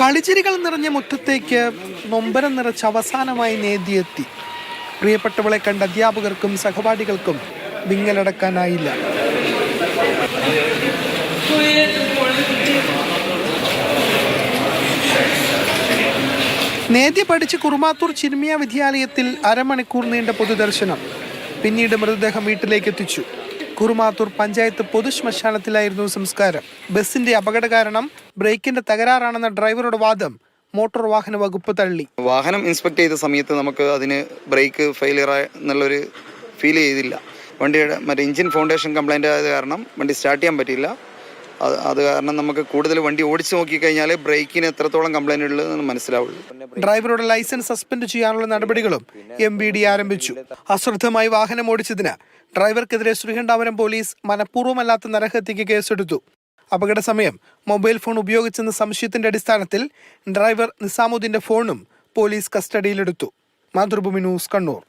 കളിച്ചിരികൾ നിറഞ്ഞ മുറ്റത്തേക്ക് നൊമ്പരം നിറച്ച് അവസാനമായി നേതിയെത്തി. പ്രിയപ്പെട്ടവളെ കണ്ട അധ്യാപകർക്കും സഹപാഠികൾക്കും വിങ്ങലടക്കാനായില്ല. നേദ്യ പഠിച്ച് കുറുമാത്തൂർ ചിന്മയ വിദ്യാലയത്തിൽ അരമണിക്കൂർ നീണ്ട പൊതുദർശനം. പിന്നീട് മൃതദേഹം വീട്ടിലേക്ക് എത്തിച്ചു. കുറുമാത്തൂർ പഞ്ചായത്ത് പൊതുശ്മശാനത്തിലായിരുന്നു സംസ്കാരം. ബസിന്റെ അപകട കാരണം ബ്രേക്കിന്റെ തകരാറാണെന്ന ഡ്രൈവറുടെ വാദം മോട്ടോർ വാഹന വകുപ്പ് തള്ളി. വാഹനം ഇൻസ്പെക്ട് ചെയ്ത സമയത്ത് നമുക്ക് അതിന് ബ്രേക്ക് ഫെയിലിയർ എന്നുള്ളൊരു ഫീൽ ചെയ്തില്ല. വണ്ടിയുടെ മറ്റേ എഞ്ചിൻ ഫൗണ്ടേഷൻ കംപ്ലൈൻ്റ് ആയത് കാരണം വണ്ടി സ്റ്റാർട്ട് ചെയ്യാൻ പറ്റിയില്ല. അത് കാരണം നമുക്ക് കൂടുതൽ വണ്ടി ഓടിച്ചു നോക്കിക്കഴിഞ്ഞാൽ ബ്രേക്കിന് എത്രത്തോളം കംപ്ലൈൻ്റ് ഉള്ളതെന്ന് മനസ്സിലാവുള്ളൂ. ഡ്രൈവറുടെ ലൈസൻസ് സസ്പെൻഡ് ചെയ്യാനുള്ള നടപടികളും MVD ആരംഭിച്ചു. അശ്രദ്ധമായി വാഹനം ഓടിച്ചതിന് ഡ്രൈവർക്കെതിരെ ശ്രീകണ്ഠാപുരം പോലീസ് മനഃപൂർവ്വമല്ലാത്ത നരഹത്യക്ക് കേസെടുത്തു. അപകട സമയം മൊബൈൽ ഫോൺ ഉപയോഗിച്ചെന്ന സംശയത്തിന്റെ അടിസ്ഥാനത്തിൽ ഡ്രൈവർ നിസാമുദ്ദീന്റെ ഫോണും പോലീസ് കസ്റ്റഡിയിലെടുത്തു. മാതൃഭൂമി ന്യൂസ്, കണ്ണൂർ.